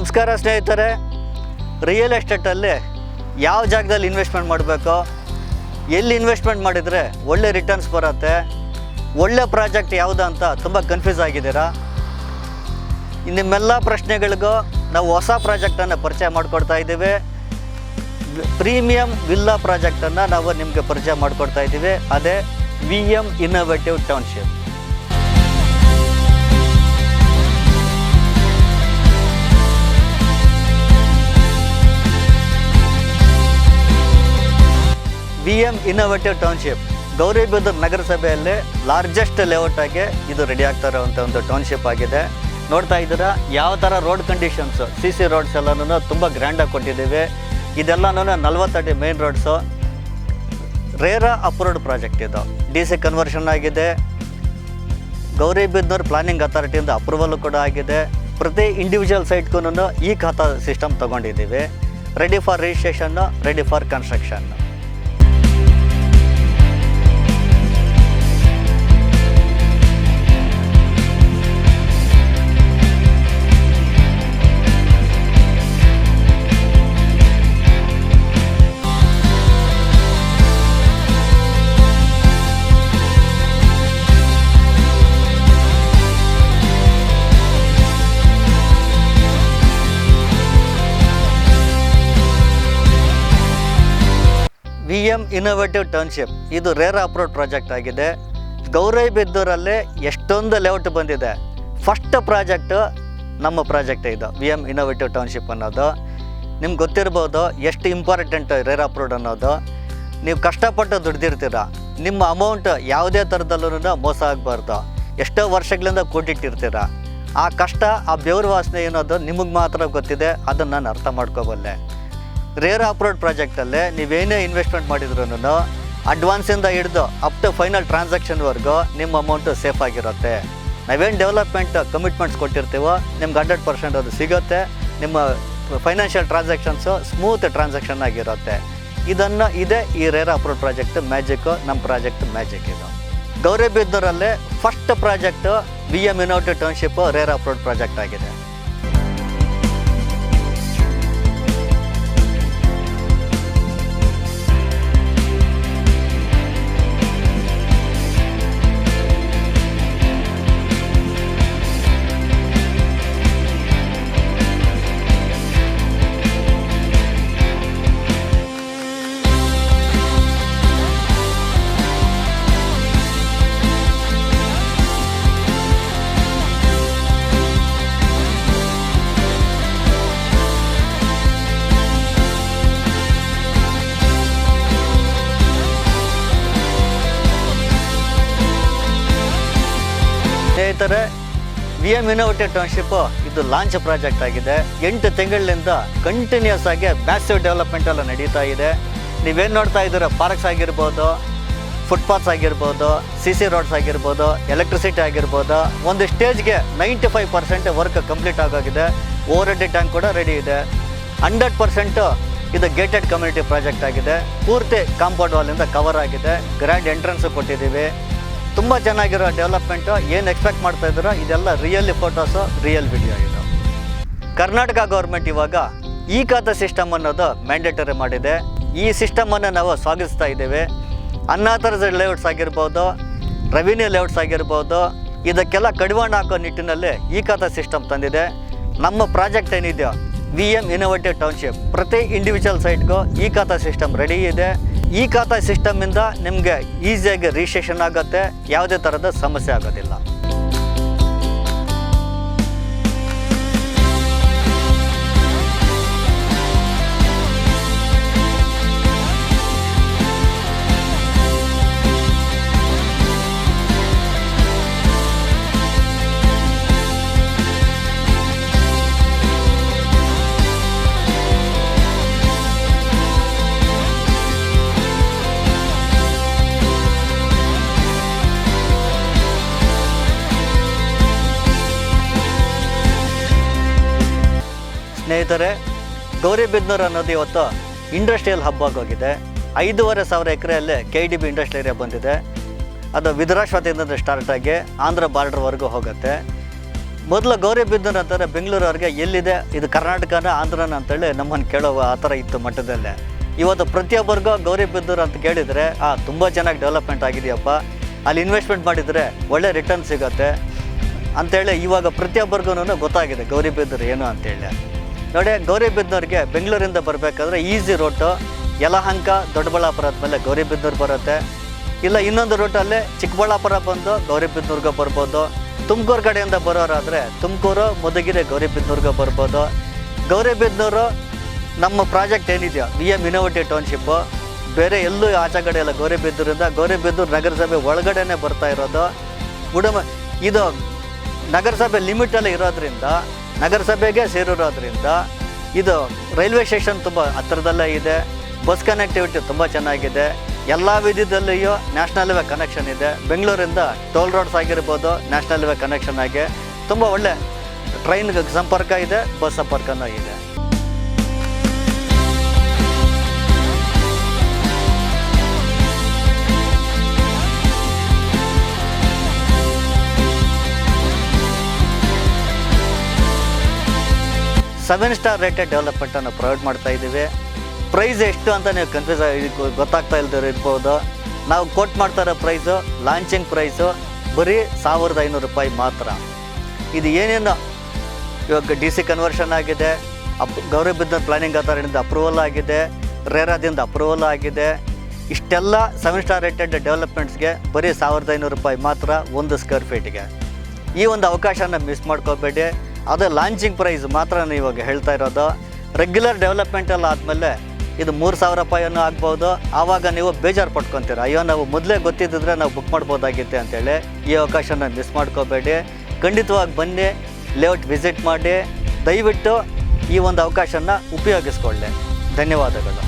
ನಮಸ್ಕಾರ ಸ್ನೇಹಿತರೆ. ರಿಯಲ್ ಎಸ್ಟೇಟಲ್ಲಿ ಯಾವ ಜಾಗದಲ್ಲಿ ಇನ್ವೆಸ್ಟ್ಮೆಂಟ್ ಮಾಡಬೇಕು, ಎಲ್ಲಿ ಇನ್ವೆಸ್ಟ್ಮೆಂಟ್ ಮಾಡಿದರೆ ಒಳ್ಳೆ ರಿಟರ್ನ್ಸ್ ಬರುತ್ತೆ, ಒಳ್ಳೆ ಪ್ರಾಜೆಕ್ಟ್ ಯಾವುದು ಅಂತ ತುಂಬ ಕನ್ಫ್ಯೂಸ್ ಆಗಿದ್ದೀರಾ. ನಿಮ್ಮೆಲ್ಲ ಪ್ರಶ್ನೆಗಳಿಗೂ ನಾವು ಹೊಸ ಪ್ರಾಜೆಕ್ಟನ್ನು ಪರಿಚಯ ಮಾಡಿಕೊಡ್ತಾ ಇದ್ದೀವಿ. ಪ್ರೀಮಿಯಂ ವಿಲ್ಲಾ ಪ್ರಾಜೆಕ್ಟನ್ನು ನಾವು ನಿಮಗೆ ಪರಿಚಯ ಮಾಡಿಕೊಡ್ತಾ ಇದ್ದೀವಿ. ಅದೇ VM innovative township. VM innovative township Gauribidanur ನಗರಸಭೆಯಲ್ಲಿ ಲಾರ್ಜೆಸ್ಟ್ ಲೇಔಟ್ ಆಗಿ ಇದು ರೆಡಿ ಆಗ್ತಾ ಇರೋವಂಥ ಒಂದು ಟೌನ್ಶಿಪ್ ಆಗಿದೆ. ನೋಡ್ತಾ ಇದ್ದೀರಾ ಯಾವ ಥರ ರೋಡ್ ಕಂಡೀಷನ್ಸು, CC ರೋಡ್ಸ್ ಎಲ್ಲನೂ ತುಂಬ ಗ್ರ್ಯಾಂಡಾಗಿ ಕೊಟ್ಟಿದ್ದೀವಿ. ಇದೆಲ್ಲನೂ 40 ಅಡಿ main roads. RERA approved project ಇದು. DC ಕನ್ವರ್ಷನ್ ಆಗಿದೆ. ಗೌರಿಬಿದನೂರು ಪ್ಲಾನಿಂಗ್ ಅಥಾರಿಟಿಯಿಂದ ಅಪ್ರೂವಲ್ ಕೂಡ ಆಗಿದೆ. ಪ್ರತಿ ಇಂಡಿವಿಜುವಲ್ ಸೈಟ್ಗೂ ಈ ಖಾತಾ ಸಿಸ್ಟಮ್ ತೊಗೊಂಡಿದ್ದೀವಿ. Ready for registration, ready for construction. VM innovative township ಇದು ರೇರಾ ಅಪ್ರೂವ್ಡ್ ಪ್ರಾಜೆಕ್ಟ್ ಆಗಿದೆ. ಗೌರಿಬಿದನೂರಲ್ಲಿ ಎಷ್ಟೊಂದು ಲೇಔಟ್ ಬಂದಿದೆ. ಫಸ್ಟ್ ಪ್ರಾಜೆಕ್ಟು ನಮ್ಮ ಪ್ರಾಜೆಕ್ಟ್ ಇದು VM ಇನ್ನೋವೇಟಿವ್ ಟೌನ್ಶಿಪ್ ಅನ್ನೋದು. ನಿಮ್ಗೆ ಗೊತ್ತಿರ್ಬೋದು ಎಷ್ಟು ಇಂಪಾರ್ಟೆಂಟ್ ರೇರಾ ಅಪ್ರೂವ್ಡ್ ಅನ್ನೋದು. ನೀವು ಕಷ್ಟಪಟ್ಟು ದುಡ್ದಿರ್ತೀರ, ನಿಮ್ಮ ಅಮೌಂಟ್ ಯಾವುದೇ ಥರದಲ್ಲೂ ಮೋಸ ಆಗಬಾರ್ದು. ಎಷ್ಟೋ ವರ್ಷಗಳಿಂದ ಕೂಟಿಟ್ಟಿರ್ತೀರ. ಆ ಕಷ್ಟ, ಆ ಬೆವರು ವಾಸನೆ ಅನ್ನೋದು ನಿಮಗೆ ಮಾತ್ರ ಗೊತ್ತಿದೆ. ಅದನ್ನು ನಾನು ಅರ್ಥ ಮಾಡ್ಕೋಬಲ್ಲೆ. ರೇರಾ ಅಪ್ರೂವ್ಡ್ ಪ್ರಾಜೆಕ್ಟಲ್ಲಿ ನೀವೇನೇ ಇನ್ವೆಸ್ಟ್ಮೆಂಟ್ ಮಾಡಿದ್ರೂ ಅಡ್ವಾನ್ಸಿಂದ ಹಿಡಿದು ಅಪ್ ಟು ಫೈನಲ್ ಟ್ರಾನ್ಸಾಕ್ಷನ್ವರೆಗೂ ನಿಮ್ಮ ಅಮೌಂಟು ಸೇಫ್ ಆಗಿರುತ್ತೆ. ನಾವೇನು ಡೆವಲಪ್ಮೆಂಟ್ ಕಮಿಟ್ಮೆಂಟ್ಸ್ ಕೊಟ್ಟಿರ್ತೀವೋ ನಿಮ್ಗೆ 100% ಅದು ಸಿಗುತ್ತೆ. ನಿಮ್ಮ ಫೈನಾನ್ಷಿಯಲ್ ಟ್ರಾನ್ಸಾಕ್ಷನ್ಸು ಸ್ಮೂತ್ ಟ್ರಾನ್ಸಾಕ್ಷನ್ ಆಗಿರುತ್ತೆ. ಇದೇ ಈ ರೇರಾ ಅಪ್ರೂವ್ಡ್ ಪ್ರಾಜೆಕ್ಟ್ ಮ್ಯಾಜಿಕ್ಕು. ನಮ್ಮ ಪ್ರಾಜೆಕ್ಟ್ ಮ್ಯಾಜಿಕ್ ಇದು. ಗೌರಿಬಿದನೂರಲ್ಲೇ first project VM innovative township RERA approved project ಆಗಿದೆ. ಸ್ನೇಹಿತರೆ, VM ಇನ್ನೋವೇಟಿವ್ ಟೌನ್ಶಿಪ್ಪು ಇದು ಲಾಂಚ್ ಪ್ರಾಜೆಕ್ಟ್ ಆಗಿದೆ. 8 ತಿಂಗಳಿಂದ ಕಂಟಿನ್ಯೂಸ್ ಆಗಿ ಮ್ಯಾಸಿವ್ ಡೆವಲಪ್ಮೆಂಟ್ ಎಲ್ಲ ನಡೀತಾ ಇದೆ. ನೀವೇನು ನೋಡ್ತಾ ಇದ್ದೀರ, ಪಾರ್ಕ್ಸ್ ಆಗಿರ್ಬೋದು, ಫುಟ್ಪಾತ್ಸ್ ಆಗಿರ್ಬೋದು, CC ರೋಡ್ಸ್ ಆಗಿರ್ಬೋದು, ಎಲೆಕ್ಟ್ರಿಸಿಟಿ ಆಗಿರ್ಬೋದು, ಒಂದು ಸ್ಟೇಜ್ಗೆ 95% ವರ್ಕ್ ಕಂಪ್ಲೀಟ್ ಆಗೋಗಿದೆ. ಓವರ್ ಹೆಡ್ ಟ್ಯಾಂಕ್ ಕೂಡ ರೆಡಿ ಇದೆ. 100% ಇದು ಗೇಟೆಡ್ ಕಮ್ಯುನಿಟಿ ಪ್ರಾಜೆಕ್ಟ್ ಆಗಿದೆ. ಪೂರ್ತಿ ಕಾಂಪೌಂಡ್ ವಾಲಿಂದ ಕವರ್ ಆಗಿದೆ. ಗ್ರ್ಯಾಂಡ್ ಎಂಟ್ರೆನ್ಸು ಕೊಟ್ಟಿದ್ದೀವಿ. ತುಂಬ ಚೆನ್ನಾಗಿರೋ ಡೆವಲಪ್ಮೆಂಟು. ಏನು ಎಕ್ಸ್ಪೆಕ್ಟ್ ಮಾಡ್ತಾ ಇದ್ದೀರೋ ಇದೆಲ್ಲ ರಿಯಲಿ ಫೋಟೋಸು, ರಿಯಲ್ ವಿಡಿಯೋ ಇದು. ಕರ್ನಾಟಕ ಗೌರ್ಮೆಂಟ್ ಇವಾಗ ಈ ಖಾತಾ ಸಿಸ್ಟಮ್ ಅನ್ನೋದು ಮ್ಯಾಂಡೇಟರಿ ಮಾಡಿದೆ. ಈ ಸಿಸ್ಟಮನ್ನು ನಾವು ಸ್ವಾಗತಿಸ್ತಾ ಇದ್ದೇವೆ. ಅನ್ಆಥರೈಸ್ಡ್ ಲೇಔಟ್ಸ್ ಆಗಿರ್ಬೋದು, ರೆವಿನ್ಯೂ ಲೇಔಟ್ಸ್ ಆಗಿರ್ಬೋದು, ಇದಕ್ಕೆಲ್ಲ ಕಡಿವಾಣ ಹಾಕೋ ನಿಟ್ಟಿನಲ್ಲಿ ಈ ಖಾತಾ ಸಿಸ್ಟಮ್ ತಂದಿದೆ. ನಮ್ಮ ಪ್ರಾಜೆಕ್ಟ್ ಏನಿದೆಯೋ VM ಇನ್ನೋವೇಟಿವ್ ಟೌನ್ಶಿಪ್, ಪ್ರತಿ ಇಂಡಿವಿಜುವಲ್ ಸೈಟ್ಗೂ ಈ ಖಾತಾ ಸಿಸ್ಟಮ್ ರೆಡಿ ಇದೆ. ಈ ಖಾತಾ ಸಿಸ್ಟಮಿಂದ ನಿಮಗೆ ಈಸಿಯಾಗಿ ರಿಜಿಸ್ಟ್ರೇಷನ್ ಆಗುತ್ತೆ. ಯಾವುದೇ ಥರದ ಸಮಸ್ಯೆ ಆಗೋದಿಲ್ಲ. ಸ್ನೇಹಿತರೆ, ಗೌರಿಬಿದನೂರು ಅನ್ನೋದು ಇವತ್ತು ಇಂಡಸ್ಟ್ರಿಯಲ್ ಹಬ್ ಆಗೋಗಿದೆ. 5,500 ಎಕರೆಯಲ್ಲಿ KDB ಇಂಡಸ್ಟ್ರಿಯಲ್ ಏರಿಯಾ ಬಂದಿದೆ. ಅದು ವಿಧುರಾಶ್ವತಿಯಿಂದ ಸ್ಟಾರ್ಟ್ ಆಗಿ ಆಂಧ್ರ ಬಾರ್ಡರ್ವರೆಗೂ ಹೋಗುತ್ತೆ. ಮೊದಲು ಗೌರಿಬಿದನೂರು ಅಂತಾರೆ ಬೆಂಗಳೂರವ್ರಿಗೆ ಎಲ್ಲಿದೆ ಇದು ಕರ್ನಾಟಕನ ಆಂಧ್ರನ ಅಂತೇಳಿ ನಮ್ಮನ್ನು ಕೇಳೋ ಆ ಥರ ಇತ್ತು ಮಟ್ಟದಲ್ಲೇ. ಇವತ್ತು ಪ್ರತಿಯೊಬ್ಬರಿಗೂ ಗೌರಿಬಿದನೂರು ಅಂತ ಕೇಳಿದರೆ ತುಂಬ ಚೆನ್ನಾಗಿ ಡೆವಲಪ್ಮೆಂಟ್ ಆಗಿದೆಯಪ್ಪ, ಅಲ್ಲಿ ಇನ್ವೆಸ್ಟ್ಮೆಂಟ್ ಮಾಡಿದರೆ ಒಳ್ಳೆ ರಿಟರ್ನ್ ಸಿಗುತ್ತೆ ಅಂಥೇಳಿ ಇವಾಗ ಪ್ರತಿಯೊಬ್ಬರಿಗೂ ಗೊತ್ತಾಗಿದೆ ಗೌರಿಬಿದನೂರು ಏನು ಅಂತೇಳಿ. ನೋಡಿ, ಗೌರಿಬಿದನೂರಿಗೆ ಬೆಂಗಳೂರಿಂದ ಬರಬೇಕಾದ್ರೆ ಈಸಿ ರೂಟು ಯಲಹಂಕ ದೊಡ್ಡಬಳ್ಳಾಪುರ ಆದಮೇಲೆ ಗೌರಿಬಿದನೂರು ಬರುತ್ತೆ. ಇಲ್ಲ ಇನ್ನೊಂದು ರೂಟಲ್ಲೇ ಚಿಕ್ಕಬಳ್ಳಾಪುರ ಬಂದು ಗೌರಿಬಿದನೂರಿಗೆ ಬರ್ಬೋದು. ತುಮಕೂರು ಕಡೆಯಿಂದ ಬರೋರಾದರೆ ತುಮಕೂರು ಮಧುಗಿರಿ ಗೌರಿಬಿದನೂರಿಗೆ ಬರ್ಬೋದು. ಗೌರಿಬಿದನೂರು ನಮ್ಮ ಪ್ರಾಜೆಕ್ಟ್ ಏನಿದೆಯೋ VM ಇನೋವೇಟಿವ್ ಟೌನ್ಶಿಪ್ಪು ಬೇರೆ ಎಲ್ಲೂ ಆಚೆ ಕಡೆ ಎಲ್ಲ ಗೌರಿಬಿದನೂರು ನಗರಸಭೆ ಒಳಗಡೆನೇ ಬರ್ತಾ ಇರೋದು. ಇದು ನಗರಸಭೆ ಲಿಮಿಟಲ್ಲಿ ಇರೋದ್ರಿಂದ, ನಗರಸಭೆಗೆ ಸೇರಿರೋದ್ರಿಂದ ಇದು ರೈಲ್ವೆ ಸ್ಟೇಷನ್ ತುಂಬ ಹತ್ತಿರದಲ್ಲೇ ಇದೆ. ಬಸ್ ಕನೆಕ್ಟಿವಿಟಿ ತುಂಬ ಚೆನ್ನಾಗಿದೆ. ಎಲ್ಲ ವಿಧದಲ್ಲಿಯೂ ನ್ಯಾಷನಲ್ ಹೈವೇ ಕನೆಕ್ಷನ್ ಇದೆ. ಬೆಂಗಳೂರಿಂದ ಟೋಲ್ ರೋಡ್ಸ್ ಆಗಿರ್ಬೋದು, ನ್ಯಾಷನಲ್ ಹೈವೇ ಕನೆಕ್ಷನ್ ಆಗಿ ತುಂಬ ಒಳ್ಳೆ ಟ್ರೈನ್ ಸಂಪರ್ಕ ಇದೆ, ಬಸ್ ಸಂಪರ್ಕನೂ ಇದೆ. ಸೆವೆನ್ ಸ್ಟಾರ್ ರೇಟೆಡ್ ಡೆವಲಪ್ಮೆಂಟನ್ನು ಪ್ರೊವೈಡ್ ಮಾಡ್ತಾ ಇದ್ದೀವಿ. ಪ್ರೈಸ್ ಎಷ್ಟು ಅಂತ ನೀವು ಕನ್ಫ್ಯೂಸ್ ಗೊತ್ತಾಗ್ತಾ ಇರ್ಬೋದು. ನಾವು ಕೋಟ್ ಮಾಡ್ತಾ ಇರೋ ಪ್ರೈಸು, ಲಾಂಚಿಂಗ್ ಪ್ರೈಸು ಬರೀ 1500 ರೂಪಾಯಿ ಮಾತ್ರ. ಇದು ಏನೇನು ಇವಾಗ DC ಕನ್ವರ್ಷನ್ ಆಗಿದೆ, ಗೌರಿಬಿದನೂರು ಪ್ಲಾನಿಂಗ್ ಅಥಾರಿಟಿಯಿಂದ ಅಪ್ರೂವಲ್ ಆಗಿದೆ, ರೇರಾದಿಂದ ಅಪ್ರೂವಲ್ ಆಗಿದೆ. ಇಷ್ಟೆಲ್ಲ 7 ಸ್ಟಾರ್ ರೇಟೆಡ್ ಡೆವಲಪ್ಮೆಂಟ್ಸ್ಗೆ ಬರೀ 1500 ರೂಪಾಯಿ ಮಾತ್ರ 1 ಸ್ಕ್ವೇರ್ ಫೀಟ್ಗೆ. ಈ ಒಂದು ಅವಕಾಶನ ಮಿಸ್ ಮಾಡ್ಕೋಬೇಡಿ. ಅದು ಲಾಂಚಿಂಗ್ ಪ್ರೈಸ್ ಮಾತ್ರ ಇವಾಗ ಹೇಳ್ತಾ ಇರೋದು. ರೆಗ್ಯುಲರ್ ಡೆವಲಪ್ಮೆಂಟ್ ಎಲ್ಲ ಆದಮೇಲೆ ಇದು 3000 ರೂಪಾಯಿನೂ ಆಗ್ಬೋದು. ಆವಾಗ ನೀವು ಬೇಜಾರು ಪಟ್ಕೊತೀರ, ಅಯ್ಯೋ ನಾವು ಮೊದಲೇ ಗೊತ್ತಿದ್ದಿದ್ರೆ ನಾವು ಬುಕ್ ಮಾಡ್ಬೋದಾಗಿತ್ತೆ ಅಂತೇಳಿ. ಈ ಅವಕಾಶನ ಮಿಸ್ ಮಾಡ್ಕೋಬೇಡಿ. ಖಂಡಿತವಾಗಿ ಬನ್ನಿ, ಲೇಔಟ್ ವಿಸಿಟ್ ಮಾಡಿ, ದಯವಿಟ್ಟು ಈ ಒಂದು ಅವಕಾಶನ ಉಪಯೋಗಿಸ್ಕೊಳ್ಳಿ. ಧನ್ಯವಾದಗಳು.